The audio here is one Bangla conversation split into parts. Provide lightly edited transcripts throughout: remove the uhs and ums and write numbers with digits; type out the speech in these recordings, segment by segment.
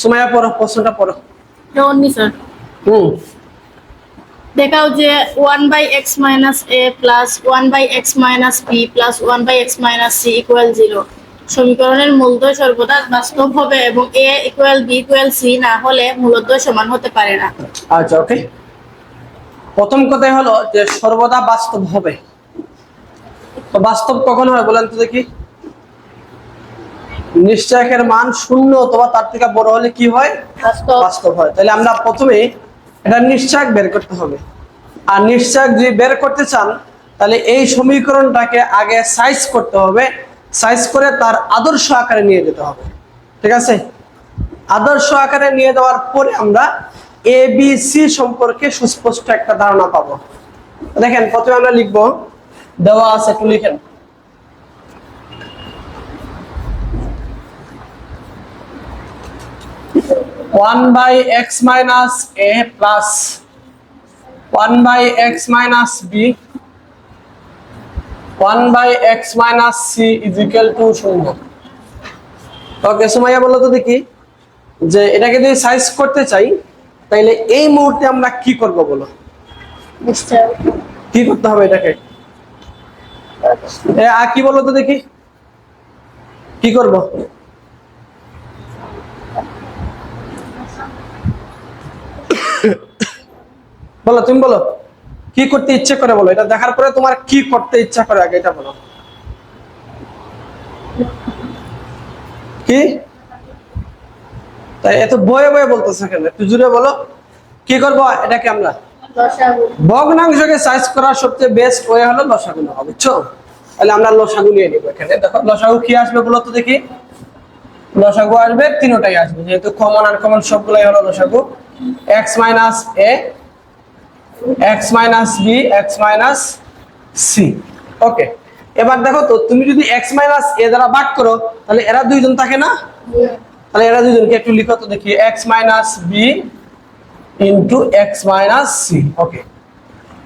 সুমাইয়া পড়ো, প্রশ্নটা পড়ো। জনি স্যার, হুম দেখাও যে 1/x - a plus 1/x - b plus 1/x - c equal 0 সমীকরণের মূলদ্বয় সর্বদা বাস্তব হবে এবং a equal b equal c না হলে মূলদ্বয় সমান হতে পারে না। আচ্ছা, ওকে। প্রথম কথাই হলো যে সর্বদা বাস্তব হবে। তো বাস্তব কখন হয় বলেন তো দেখি? নিশ্চয়কের মান 0 অথবা তার থেকে বড় হলে কি হয়? বাস্তব। বাস্তব হয়। তাহলে আমরা প্রথমে এটা নিশ্চয়ক বের করতে হবে। আর নিশ্চয়ক যদি বের করতে চান তাহলে এই সমীকরণটাকে আগে সাইজ করতে হবে, সাইজ করে তার আদর্শ আকারে নিয়ে যেতে হবে। ঠিক আছে? আদর্শ আকারে নিয়ে যাওয়ার পরে আমরা এ বি সি সম্পর্কে সুস্পষ্ট একটা ধারণা পাবো। দেখেন, প্রথমে আমরা লিখবো, দেওয়া আছে, একটু লিখেন। One by x minus a plus 1/x - b 1/x - c is equal to 0। Okay, Sumaiya বলো তো দেখি যে এটাকে যদি সাইজ করতে চাই তাইলে এই মুহূর্তে আমরা কি করব বলো? নিশ্চয় কি করতে হবে এটাকে? আর কি বলো তো দেখি, কি করব? বলো, তুমি বলো কি করতে ইচ্ছে করে, বলো। এটা দেখার পরে তোমার কি করতে ইচ্ছা করে আগে এটা বলো। কি তাই এত বয়ে বয়ে বলতেছে কেন? একটু জুড়ে বলো, কি করব এটাকে আমরা? লসাগু। ভগ্নাংশকে সাইজ করার সবচেয়ে বেস্ট ওয়ে হলো লসাগু নেওয়া, বুঝছো? তাহলে আমরা লসাগু নিয়ে নিব। এখানে দেখো লসাগু কি আসবে বলো তো দেখি। লসাগু আসবে, তিনটাই আসবে, যেহেতু কমন আর কমন সবগুলাই হলো লসাগু। x minus a, x minus b, x minus c। ওকে, এবার দেখো তো, তুমি যদি x মাইনাস a দ্বারা ভাগ করো তাহলে এরা দুইজন থাকে না? তাহলে এরা দুইজনকে একটু লিখো তো দেখি, x minus b into x minus c। ওকে,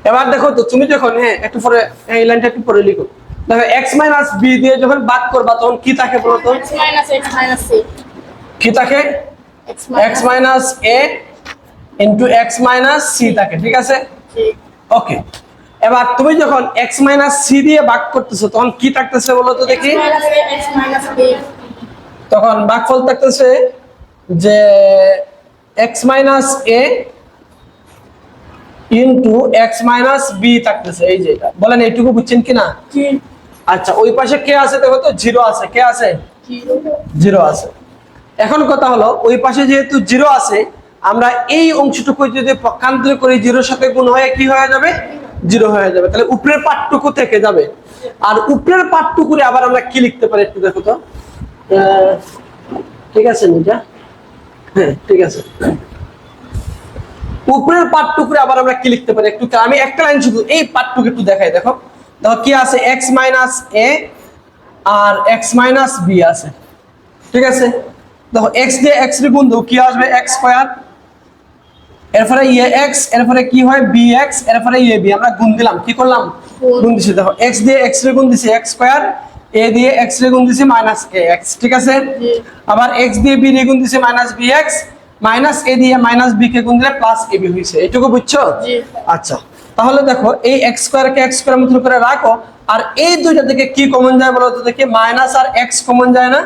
এবার দেখো তো, তুমি যখন একটু পরে এই লাইনটা একটু পরে লিখো। দেখো x মাইনাস b দিয়ে যখন ভাগ করবা তখন কি থাকে বলো তো? x - c কি থাকে? x minus a into x minus c থাকে, ঠিক আছে? ওকে, এবার তুমি যখন x মাইনাস c দিয়ে ভাগ করতেছো তখন কি থাকতেছে বলো তো দেখি? x - b তখন ভাগফল থাকতেছে যে x minus a into x minus b থাকতেছে। এই যে এটা বলেন, এইটুকু বুঝছেন কিনা? আচ্ছা, ওই পাশে কে আছে দেখো তো, 0 আছে। কে আছে? 0 আছে। এখন কথা হলো, ওই পাশে যেহেতু 0 আছে, আমরা এই অংশটুকু যদি পক্ষান্তর করি 0 সাথে গুণ হয়ে কি হয়ে যাবে? 0 হয়ে যাবে। তাহলে উপরের পার্টটুকু থেকে যাবে। আর উপরের পার্টটুকুরে আবার আমরা কি লিখতে পারি একটু দেখো তো। ঠিক আছে নিটা? হ্যাঁ, ঠিক আছে। উপরের পার্টটুকুরে আবার আমরা কি লিখতে পারি একটু, আমি একটা লাইন শুধু এই পার্টটুকু একটু দেখাই। দেখো দেখো কি আছে, x মাইনাস a আর x মাইনাস b আছে, ঠিক আছে? দেখো x দিয়ে x এর গুণ দাও, কি আসবে? x স্কয়ার, এরপরে ax, এরপরে কি হয়? bx, এরপরে ab। আমরা গুণ দিলাম, কি করলাম? গুণ দিছি। দেখো x দিয়ে x এর গুণ দিছি x স্কয়ার, a দিয়ে x এর গুণ দিছি মাইনাস ax, ঠিক আছে? আবার x দিয়ে b এর গুণ দিছি মাইনাস bx, মাইনাস a দিয়ে মাইনাস b কে গুণ দিলে প্লাস ab হইছে। এটুকু বুঝছো? আচ্ছা, তাহলে দেখো এই x স্কয়ার কে x স্কয়ার মতন করে রাখো, আর এই দুইটা থেকে কি কমন যায় বলো তো দেখি? মাইনাস আর x কমন যায় না?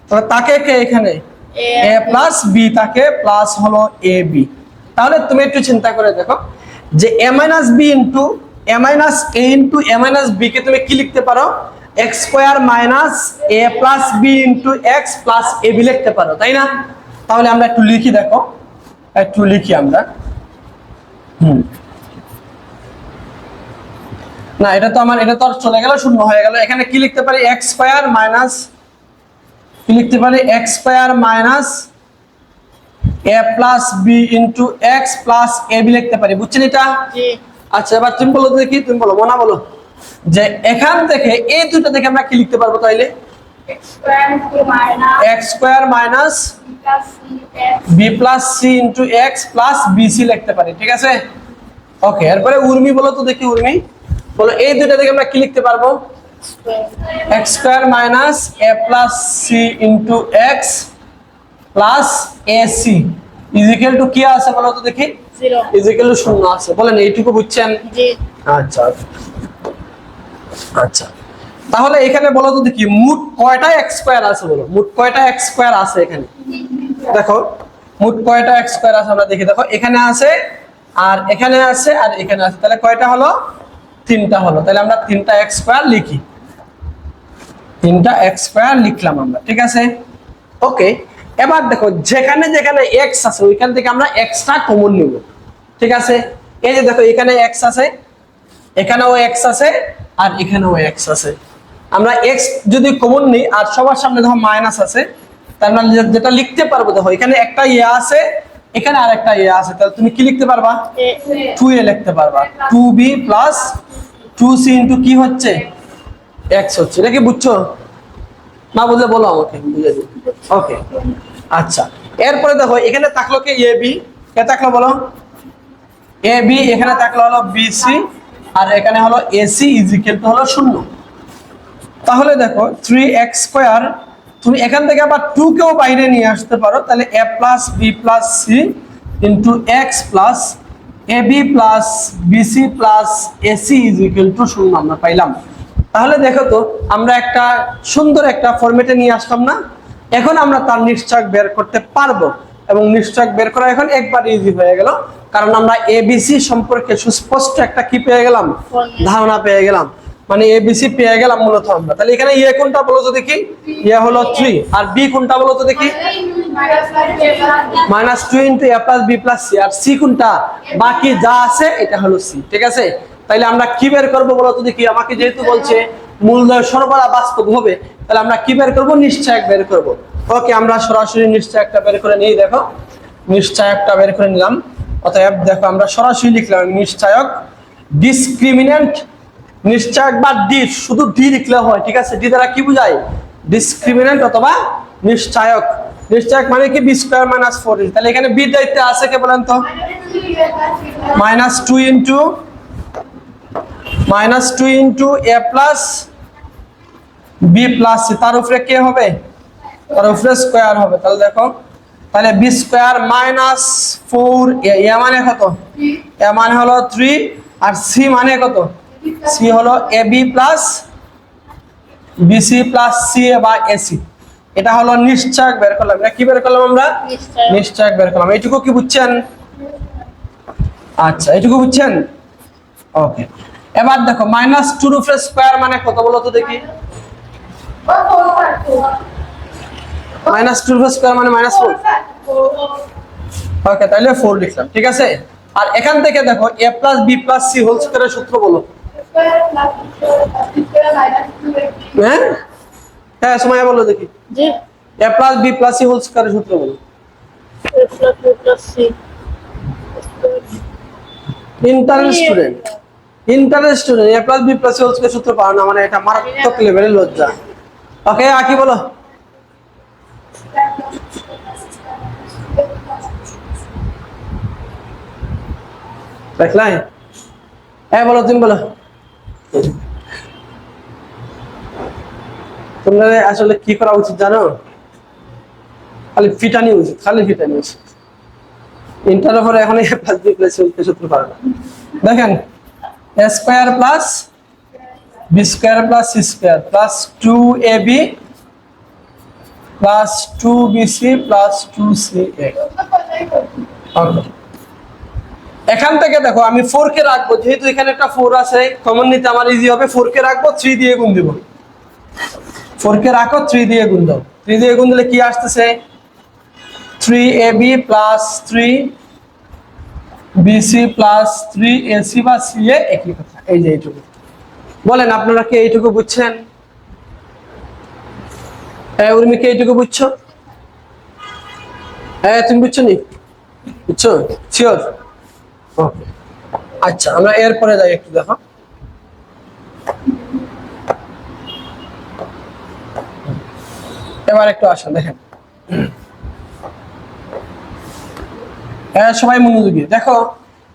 তাহলে তাকে কে এখানে a প্লাস b, তাকে প্লাস হলো ab। তাহলে তুমি একটু চিন্তা করে দেখো যে a minus b into a minus a into a minus b কে তুমি কি লিখতে পারো? x square minus a plus b into x plus ab লিখতে পারো, তাই না? তাহলে আমরা একটু লিখি, দেখো একটু লিখি আমরা। না, এটা তো আমার, এটা তো আর চলে গেল, শূন্য হয়ে গেল। এখানে কি লিখতে পারি? x স্কয়ার মাইনাস, কি লিখতে পারি? x square minus a plus b into x plus ab লিখতে পারি, বুঝছেন এটা? আচ্ছা, এবার তুমি বলো দেখি, তুমি বলো, মনা বলো যে এখান থেকে এই দুটো থেকে আমরা কি লিখতে পারবো তাইলে? x square minus b plus c into x plus bc লিখতে পারি, ঠিক আছে? ওকে, এরপরে উর্মি বলো তো দেখি, উর্মি বলো এই দুটো থেকে আমরা কি লিখতে পারবো? x square minus a plus c into x plus a c is equal to কি আছে বলো তো দেখি, 0 ইজিক্যাল টু 0 আছে। বলেন এইটুকু বুঝছেন? জি আচ্ছা আচ্ছা, তাহলে এখানে বলো তো দেখি মোট কয়টা এক্স স্কয়ার আছে, বলো মোট কয়টা এক্স স্কয়ার আছে এখানে। দেখো মোট কয়টা এক্স স্কয়ার আছে আমরা দেখি। দেখো এখানে আছে আর এখানে আছে আর এখানে আছে, তাহলে কয়টা হলো? 3টা হলো। তাহলে আমরা 3টা এক্স স্কয়ার লিখি, 3টা এক্স স্কয়ার লিখলাম আমরা, ঠিক আছে। ওকে, এবার দেখো যেখানে যেখানে এক্স আছে ওইখান থেকে আমরা এক্সট্রা কমন নিব, ঠিক আছে। এই যে দেখো এখানে এক্স আছে, এখানেও এক্স আছে আর এখানেও এক্স আছে। আমরা এক্স যদি কমন নিই আর সবার সামনে দেখো মাইনাস আছে, তার মানে যেটা লিখতে পারবো, দেখো এখানে একটা ইয়ে আছে, এখানে আরেকটা ইয়ে আছে, তাহলে তুমি কি লিখতে পারবা? 2a লিখতে পারবা। 2b প্লাস 2c ইন্টু কি হচ্ছে? এক্স হচ্ছে। এটা কি বুঝছো? না বুঝলে বলো আমাকে, বুঝে দিই। ওকে আচ্ছা, এরপরে দেখো এখানে থাকলো কি এ বি, কে থাকলো বলো? এ বি, এখানে থাকলো হলো বিসি আর এখানে হলো এসি ইজিক্যাল টু হলো 0। তাহলে দেখো 3x স্কয়ার, তুমি এখান থেকে আবার 2 কেও বাইরে নিয়ে আসতে পারো, তাহলে a plus B plus c into x plus a B plus BC plus a c is equal to 0 আমরা পাইলাম। তাহলে দেখো তো আমরা একটা সুন্দর একটা ফরম্যাটে নিয়ে আসলাম না? এখন আমরা তার নিশ্চয়ক বের করতে পারবো এবং নিশ্চয়ক বের করা এখন একবার ইজি হয়ে গেল, কারণ আমরা এবিসি সম্পর্কে সুস্পষ্ট একটা কি পেয়ে গেলাম? ধারণা পেয়ে গেলাম, মানে এবিসি পেয়ে গেলাম মূলত আমরা। তাহলে এখানে এ কোনটা বলো তো দেখি? এ হলো 3 আর বি কোনটা বলো তো দেখি? -2 into a plus B plus c, আর সি কোনটা? বাকি যা আছে এটা হলো সি, ঠিক আছে। তাইলে আমরা কি বের করব বলো তো দেখি? আমাকে যেহেতু বলছে মূলধন সরবরাহ বাস্তব হবে, তাহলে আমরা কি বের করব? নিশ্চয়ক বের করব। ওকে, আমরা সরাসরি নিশ্চয়কটা বের করে নিই। দেখো নিশ্চয়কটা বের করে নিলাম। অতএব দেখো আমরা সরাসরি লিখলাম নিশ্চয়ক ডিসক্রিমিন্যান্ট নিশ্চয়ক বা ডি, শুধু ডি লিখলে হয়, ঠিক আছে। ডি দ্বারা কি বোঝায়? ডিসক্রিমিন্যান্ট অথবা নিশ্চয়ক। নিশ্চয়ক মানে কি? B square minus 4। তাহলে এখানে বি দায়িত্বে আছে কে বলেন তো? -2 into a plus B plus C, তার উপরে কে হবে? তার উপরে স্কয়ার হবে। তাহলে দেখো, তাহলে বি স্কয়ার মাইনাস 4 এ মানে কত? এ মানে হলো 3 আর সি মানে কত? সি হলো A B plus BC plus C বা এসি। এটা হলো নিশ্চয়ক বের করলাম। এটা কি বের করলাম আমরা? নিশ্চয়ক বের করলাম। এইটুকু কি বুঝছেন? আচ্ছা, এইটুকু বুঝছেন? ওকে, এবার দেখো -2 এর উপরে স্কয়ার মানে কত বলো তো দেখি? -2 এর উপরে স্কয়ার মানে -4। ওকে, তাহলে 4 লিখলাম, ঠিক আছে। আর এখান থেকে দেখো a plus B plus C whole স্কয়ারের সূত্র বলো। হ্যাঁ হ্যাঁ, সময় বলো দেখি। জি a plus B plus C whole স্কয়ারের সূত্র বলো। ইন্টারেস্টুডেন্ট a plus B plus C whole স্কয়ারের সূত্র পাও না, মানে এটা মারাত্মক লেভেলের লজ্জা। ওকে, আকি বলো। দেখলাই? হ্যাঁ বলো, তুমি বলো। তোমরা আসলে কি করা উচিত জানো? খালি ফিটানি উচিত, খালি ফিটানি উচিত। ইন্টারের পরে এখন a plus B plus c সূত্র পারো না। দেখেন a square plus b square plus c square plus 2ab plus 2bc plus 2ca। Okay, এখান থেকে দেখো আমি 4 কে রাখবো, যেহেতু এখানে একটা 4 আছে কমন নিতে আমার ইজি হবে। 4 কে রাখবো, 3 দিয়ে গুণ দিব। 4 কে রাখো, 3 দিয়ে গুণ দাও। 3 দিয়ে গুণ দিলে কি আসতেছে? 3ab plus 3bc plus 3ac বা ca, একই কথা। এই যে এইটুকু। বলেন আপনারা কি এইটুকু বুঝছেন? হ্যাঁ উর্মি, কি এইটুকু বুঝছো? হ্যাঁ তুমি বুঝছো নি? বুঝছো? শিওর? ওকে, আচ্ছা আমরা এরপরে যাই একটু। দেখো এবার একটু আসেন, দেখেন। হ্যাঁ সবাই মনোযোগী দেখো,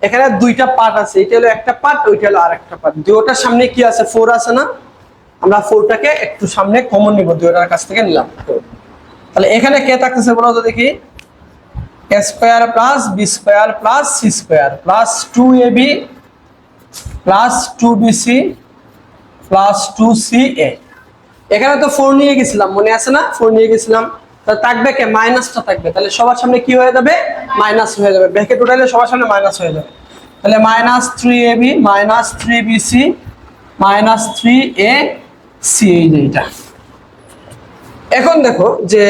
এখানে দুইটা পার্ট আছে। এটা হলো একটা পার্ট, ওইটা হলো আরেকটা পার্ট। দুটোটার সামনে কি আছে? 4 আছে না? আমরা 4টাকে একটু সামনে কমন নিব, দুটোটার কাছ থেকে নিলাম। তাহলে এখানে কে থাকতেছে বলো তো দেখি, a square plus b square plus c square plus 2ab plus 2bc plus 2ca। এখানে তো 4 নিয়ে গেছিলাম, মনে আছে না? 4 নিয়ে গেছিলাম, তাহলে থাকবে কে, মাইনাসটা থাকবে। তাহলে সবার সামনে কি হয়ে যাবে, মাইনাস হয়ে যাবে, ব্র্যাকেট উঠাইলে সবার সামনে মাইনাস হয়ে যাবে। তাহলে minus 3ab minus 3bc minus 3ac, এই যে এটা। এখন দেখো যে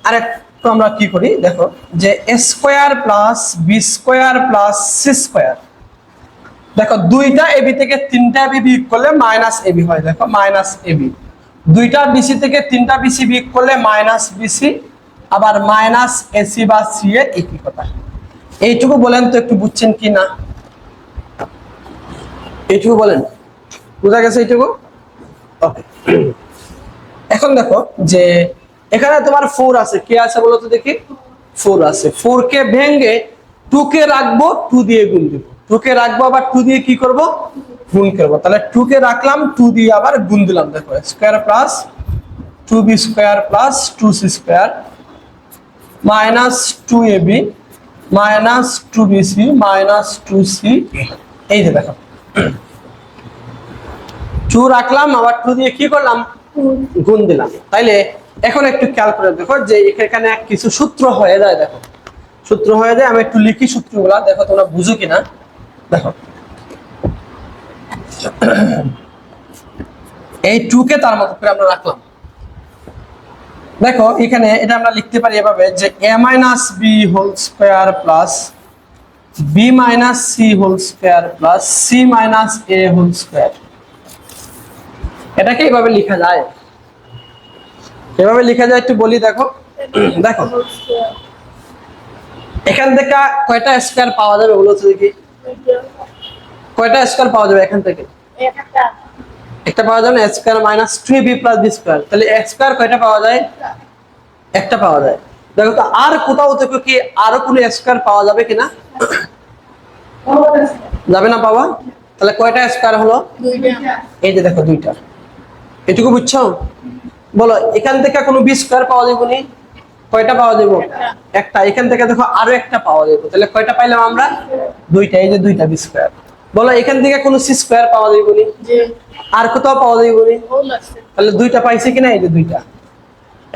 আরেকটু আমরা কি করি, দেখো যে a square plus b square plus c square, দেখো দুইটা এবি থেকে তিনটা এবি বিয়োগ করলে মাইনাস এবি হয়, দেখো মাইনাস এবি। দুইটা বিসি থেকে তিনটা বিসি বিয়োগ করলে মাইনাস বিসি, আবার মাইনাস এসি বা সি এর একই কথা। এইটুকু বলেন তো একটু বুঝছেন কি না, এইটুকু বলেন, বুঝা গেছে এইটুকু? ওকে। এখন দেখো যে এখানে তোমার 4 আছে, কে আছে বলো তো দেখি, 4 আছে। 4 কে ভেঙে 2 কে রাখবো, 2 দিয়ে গুণ দিব, 2 কে রাখবো আবার 2 দিয়ে কি করব, গুণ করব। তাহলে 2 কে রাখলাম, 2 দিয়ে আবার গুণ দিলাম, দেখো square plus 2b square plus 2c square minus 2ab minus 2bc minus 2ca। এই যে দেখো 2 রাখলাম, আবার 2 দিয়ে কি করলাম, গুণ দিলাম। তাইলে এখন একটু খেয়াল করে দেখো যে এখানে কিছু সূত্র হয়ে যায়, দেখো সূত্র হয়ে যায়। আমি একটু লিখি সূত্রগুলা, দেখো তোমরা বুঝো কিনা। দেখো এই 2 কে তার মতো করে আমরা রাখলাম। দেখো এখানে এটা আমরা লিখতে পারি এভাবে যে a minus b whole square plus b minus c whole square plus c minus a whole square. এটাকে এভাবে লেখা যায়, এভাবে লেখা যায় একটু বলি। দেখো দেখো এখান থেকে কয়টা স্কয়ার পাওয়া যাবে বলো তো দেখি, কয়টা স্কয়ার পাওয়া যাবে এখান থেকে? একটা পাওয়া যাবে না, square minus 2b plus b square. তাহলে x স্কয়ার কয়টা পাওয়া যায়, একটা পাওয়া যায়। দেখো তো আর কোথাও থেকে কি আরো কোনো স্কয়ার পাওয়া যাবে কিনা, যাবে না পাওয়া। তাহলে কয়টা স্কয়ার হলো, এই যে দেখো দুইটা। এটুকু বুঝছো? বলো এখান থেকে কোনো বি স্কয়ার পাওয়া যাবে নি, কয়টা পাওয়া যাবে, একটা। এখান থেকে দেখো আরো একটা পাওয়া যাবে, তাহলে কয়টা পাইলাম আমরা, দুইটা, এই যে দুইটা বি স্কয়ার। বলো এখান থেকে কোনো সি স্কয়ার পাওয়া যাবে নি, আর কোথাও পাওয়া যাবে নি, তাহলে দুইটা পাইছে কিনা, এই যে দুইটা।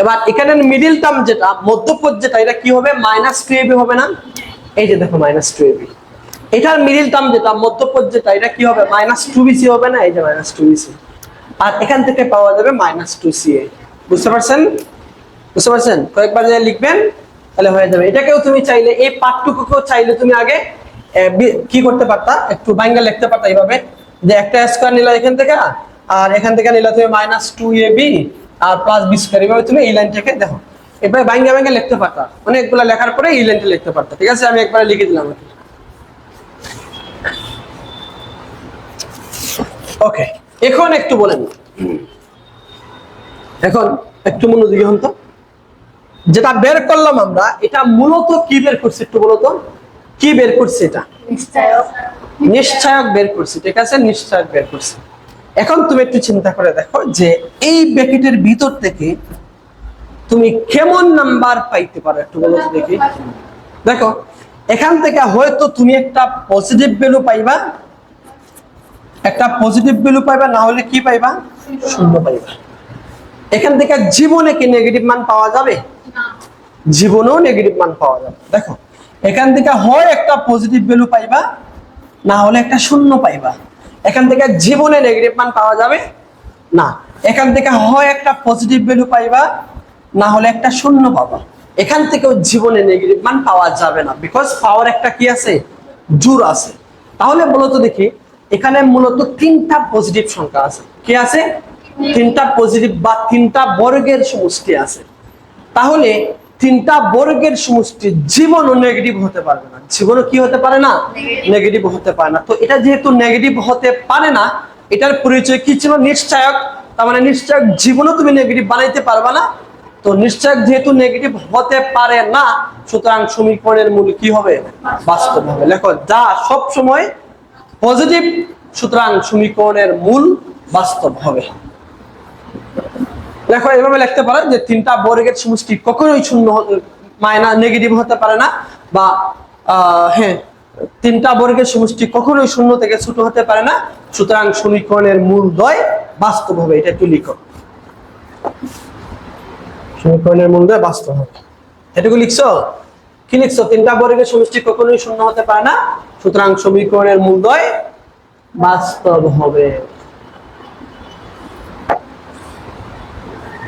এবার এখানে মিডিল টার্ম যেটা, মধ্যপদ যেটা, এটা কি হবে, মাইনাস 2ab হবে না, এই যে দেখো মাইনাস 2ab। এটার মিডিল টার্ম যেটা, মধ্যপদ যেটা, এটা কি হবে, মাইনাস 2bc হবে না, এই যে মাইনাস 2bc। আর এখান থেকে পাওয়া যাবে মাইনাস 2ca। বুঝতে পারছেন? বুঝতে পারছেন? কয়েকবার যে লিখবেন তাহলে হয়ে যাবে। এটাকেও তুমি চাইলে, এই পার্টটুকুকেও চাইলে তুমি আগে কি করতে পারতা, একটু বাইঙ্গা লিখতে পারতা এইভাবে যে একটা স্কয়ার নিলা এখান থেকে, আর এখান থেকে নিলা তুমি মাইনাস 2ab আর প্লাস বি স্কয়ার। এইভাবে তুমি এই লাইনটাকে দেখো এভাবে বাইঙ্গা বাইঙ্গা লিখতে পারতা, অনেকগুলো লেখার পরে এই লাইনটা লিখতে পারতা। ঠিক আছে, আমি একবার লিখে দিলাম। ওকে, এখন একটু বলেন, এখন একটু মনোযোগী হন তো। যেটা বের করলাম আমরা, এটা মূলত কি বের করছি একটু বলো তো, কি বের করছি? এটা নিশ্চয়ক বের করছি। ঠিক আছে, নিশ্চয়ক বের করছি। এখন তুমি একটু চিন্তা করে দেখো যে এই ব্র্যাকেটের ভিতর থেকে তুমি কেমন নাম্বার পাইতে পারো একটু বলো তো দেখি। দেখো এখান থেকে হয়তো তুমি একটা পজিটিভ ভ্যালু পাইবা, একটা পজিটিভ ভ্যালু পাইবা, না হলে কি পাইবা, শূন্য পাইবা। এখান থেকে জীবনে কি নেগেটিভ মান পাওয়া যাবে? জীবনেও নেগেটিভ মান পাওয়া যাবে। দেখো এখান থেকে হয় একটা পজিটিভ ভ্যালু পাইবা, না হলে একটা শূন্য পাইবা। এখান থেকে জীবনে নেগেটিভ মান পাওয়া যাবে না। এখান থেকে হয় একটা পজিটিভ ভ্যালু পাইবা, না হলে একটা শূন্য পাবা। এখান থেকেও জীবনে নেগেটিভ মান পাওয়া যাবে না, বিকজ পাওয়ার একটা কি আছে, জোর আছে। তাহলে মূলত দেখি এখানে মূলত তিনটা পজিটিভ সংখ্যা আছে। কি আছে? তিনটা পজিটিভ বা তিনটা বর্গের সমষ্টি আছে। তাহলে তিনটা বর্গের সমষ্টি জীবনও নেগেটিভ হতে পারবে না। জীবনও কি হতে পারে না, নেগেটিভ হতে পারে না। তো এটা যেহেতু নেগেটিভ হতে পারে না, এটার পরিচয় কি ছিল, নিশ্চয়ক। তার মানে নিশ্চয়ক জীবনও তুমি নেগেটিভ বানাইতে পারবে না। তো নিশ্চয়ক যেহেতু নেগেটিভ হতে পারে না, সুতরাং সমীকরণের মূল কি হবে, বাস্তব হবে। লেখো যা সব সময় পজিটিভ, সুতরাং সমীকরণের মূল বাস্তব হবে। দেখো এভাবে লিখতে পারো যে তিনটা বর্গের সমষ্টি কখনোই শূন্য মাইনাস নেগেটিভ হতে পারে না, বা হ্যাঁ তিনটা বর্গের সমষ্টি কখনোই শূন্য থেকে ছোট হতে পারে না, সুতরাং সমীকরণের মূলদ্বয় বাস্তব হবে। এটা একটু লিখো, সমীকরণের মূলদ্বয় বাস্তব হবে, এটুকু লিখছো। কি লিখছো? তিনটা বর্গের সমষ্টি কখনোই শূন্য হতে পারে না, সুতরাং সমীকরণের মূলদ্বয় বাস্তব হবে।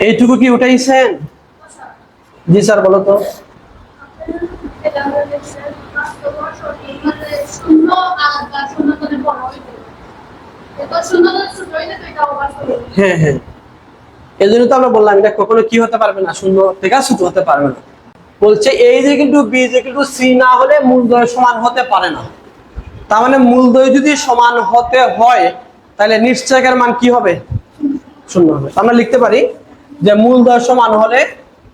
এইটুকু কি উঠাইছেন? জি স্যার বলো তো। হ্যাঁ হ্যাঁ, এই জন্য তো আমরা বললাম এটা কখনো কি হতে পারবে না, শূন্য থেকে ছোট হতে পারবে না। বলছে এই যে কিন্তু বি যে কিন্তু সি না হলে মূলদ্বয় সমান হতে পারে না। তার মানে মূলদ্বয় যদি সমান হতে হয় তাহলে নিশ্চয়কের মান কি হবে? শূন্য হবে। আমরা লিখতে পারি যে মূলদ্বয় সমান হলে,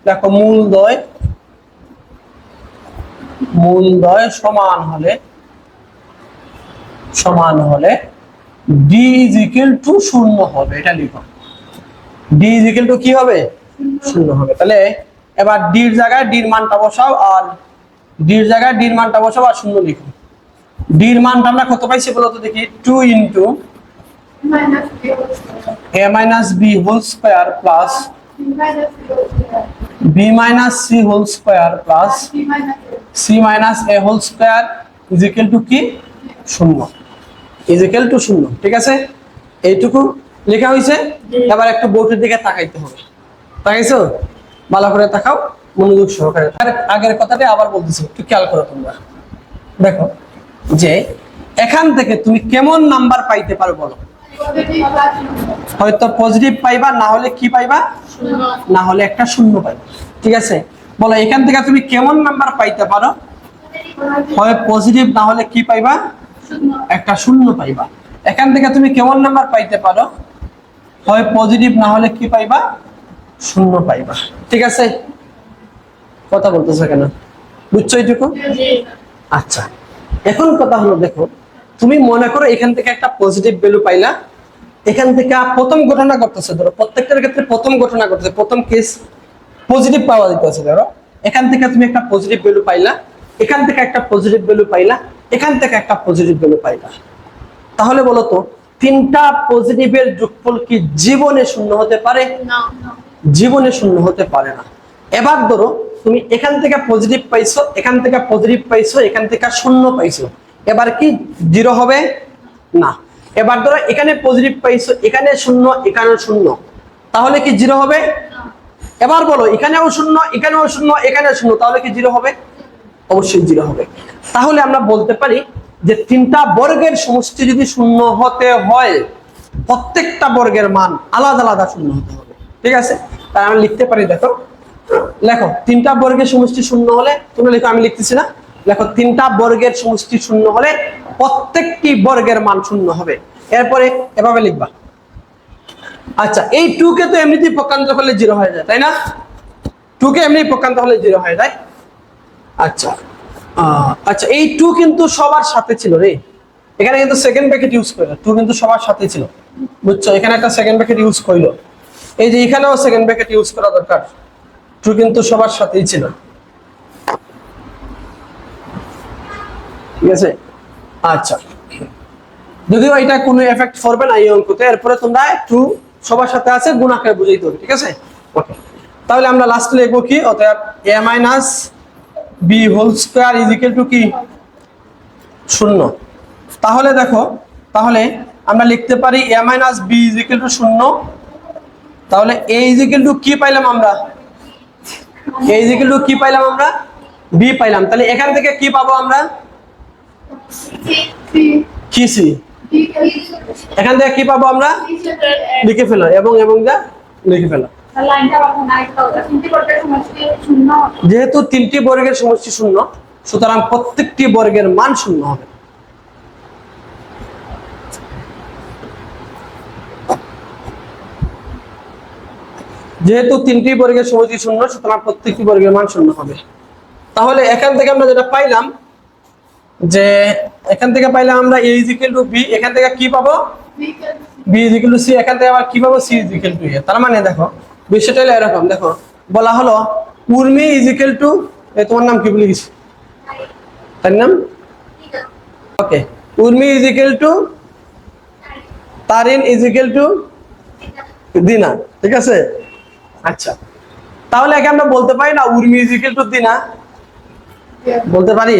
দেখো মূলদ্বয় সমান হলে ডি ইজ ইকুয়াল টু শূন্য হবে। এটা লিখো, ডি ইজ ইকুয়াল টু কি হবে? শূন্য হবে। তাহলে এবার ডির জায়গায় ডির মানটা বসাও, আর ডির জায়গায় ডির মানটা বসাও আর শূন্য লিখো। ডির মানটা আমরা কত পাইছি বলো তো দেখি? 2 into a minus b whole square plus b minus c whole square plus c minus a whole square is equal to কি? শূন্য। is equal to শূন্য। ঠিক আছে, এইটুকু লেখা হয়েছে। এবার একটু বোর্ডের দিকে তাকাইতে হবে। তাকাইছো? ভালো করে তাকাও, মনোযোগ সহকারে। আগের কথাটা আবার বলতেছি, একটু খেয়াল করো তোমরা। দেখো যে এখান থেকে তুমি কেমন নাম্বার পাইতে পারো বলো? হয়তো পজিটিভ পাইবা, না হলে কি পাইবা? না হলে একটা শূন্য পাইবা। ঠিক আছে, বলো এখান থেকে তুমি কেমন নাম্বার পাইতে পারো? হয় পজিটিভ, না হলে কি পাইবা? একটা শূন্য পাইবা। এখান থেকে তুমি কেমন নাম্বার পাইতে পারো? হয় পজিটিভ, না হলে কি পাইবা? শূন্য পাইবা। ঠিক আছে, কথা বলতেছো কেন? বুঝছো এইটুকু? আচ্ছা, এখন কথা হলো দেখো, তুমি মনে করো এখান থেকে একটা পজিটিভ ভ্যালু পাইলা, এখান থেকে প্রথম ঘটনা ঘটতেছে, ধরো প্রত্যেকটার ক্ষেত্রে প্রথম ঘটনা ঘটতেছে, প্রথম কেস পজিটিভ পাওয়া দিতেছে। ধরো এখান থেকে তুমি একটা পজিটিভ ভ্যালু পাইলা, এখান থেকে একটা পজিটিভ ভ্যালু পাইলা, এখান থেকে একটা পজিটিভ ভ্যালু পাইলা। তাহলে বলো তো তিনটা পজিটিভের যোগফল কি জীবনে শূন্য হতে পারে? না, জীবনে শূন্য হতে পারে না। এবার ধরো তুমি এখান থেকে পজিটিভ পাইছো, এখান থেকে পজিটিভ পাইছো, এখান থেকে শূন্য পাইছো, এবার কি জিরো হবে? না। এবার ধরো এখানে পজিটিভ পাইছো, এখানে শূন্য, এখানেও শূন্য, তাহলে কি জিরো হবে? এবার বলো এখানেও শূন্য, এখানেও শূন্য, এখানেও শূন্য, তাহলে কি জিরো হবে? অবশ্যই জিরো হবে। তাহলে আমরা বলতে পারি যে তিনটা বর্গের সমষ্টি যদি শূন্য হতে হয়, প্রত্যেকটা বর্গের মান আলাদা আলাদা শূন্য হতে হবে। ঠিক আছে, তাই আমরা লিখতে পারি, দেখো লেখো তিনটা বর্গের সমষ্টি শূন্য হলে, তোমরা লেখো আমি লিখতেছি না, লেখো তিনটা বর্গের সমষ্টি শূন্য হলে প্রত্যেকটি বর্গের মান শূন্য হবে। এরপরে এভাবে লিখবা। আচ্ছা, এই 2 কে তো এমনিতেই পক্ষান্তর করলে জিরো হয়ে যায়, তাই না? 2 কে এমনি পক্ষান্তর হলে জিরো হয়ে যায়। আচ্ছা আচ্ছা, এই 2 কিন্তু সবার সাথে ছিল রে, এখানে কিন্তু সেকেন্ড ব্র্যাকেট ইউজ করলো, 2 কিন্তু সবার সাথে ছিল, বুঝছো? এখানে একটা সেকেন্ড ব্র্যাকেট ইউজ করলো, এই যে এখানেও সেকেন্ড ব্র্যাকেট ইউজ করা দরকার। 2 কিন্তু সবার সাথেই ছিল। ঠিক আছে, আচ্ছা, যদিও এটা কোনো এফেক্ট করবে না এই অঙ্কতে। এরপরে তোমরা একটু সবার সাথে আছে গুণ আকারে বুঝাইতে হবে। ঠিক আছে, ওকে। তাহলে আমরা লাস্টে লিখবো কি? অতএব a minus b whole square is equal to কি? শূন্য। তাহলে দেখো, তাহলে আমরা লিখতে পারি a minus b is equal to শূন্য। তাহলে a ইজ ইকুয়াল টু কি পাইলাম আমরা? a ইজ ইকুয়াল টু কি পাইলাম আমরা? b পাইলাম। তাহলে এখান থেকে কি পাবো আমরা? কি সি। এখান থেকে কি পাবো আমরা? লিখে ফেলো, এবং এবং যা লিখে ফেলো। যেহেতু তিনটি বর্গের সমষ্টি শূন্য, সুতরাং প্রত্যেকটি বর্গের মান শূন্য হবে। যেহেতু তিনটি বর্গের সমষ্টি শূন্য, সুতরাং প্রত্যেকটি বর্গের মান শূন্য হবে। তাহলে এখান থেকে আমরা যেটা পাইলাম, যে এখান থেকে পাইলাম আমরা a is equal to b, এখান থেকে কি পাবো? b is equal to c, এখান থেকে আবার কি পাবো? c is equal to a। তার মানে দেখো বিষয়টা হলো এরকম, দেখো বলা হলো উর্মি ইজ ইকুয়াল টু, তোমার নাম কি বলে গেছি, তার নাম, okay, Urmi is equal to Tarin is equal to Dina, ঠিক আছে? আচ্ছা, তাহলে একে আমরা বলতে পারি না উর্মি ইজ ইকুয়াল টু দিনা? বলতে পারি,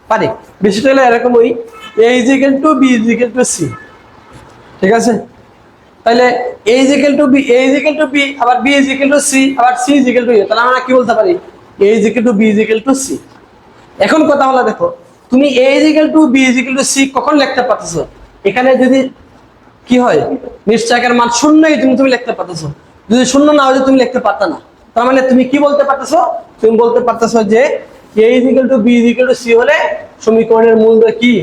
পারি। বিষয়টা হলো এরকম, ওই A is equal to B is equal to C, ঠিক আছে? তাহলে A is equal to B, A is equal to B, আবার B is equal to C, আবার C is equal to A, তাহলে আমরা কি বলতে পারি? A is equal to B is equal to C. এখন কথা হলো, দেখো তুমি A is equal to B is equal to C কখন লিখতে পারতেছো? এখানে যদি কি হয়, নিশ্চয়কের মান শূন্যই তুমি লিখতে পারতেছো। যদি শূন্য না হলে তুমি লিখতে পারতা না। তার মানে তুমি কি বলতে পারতেছো? তুমি বলতে পারতেছো যে A is equal to B is equal to C হলে সমীকরণের মূল কি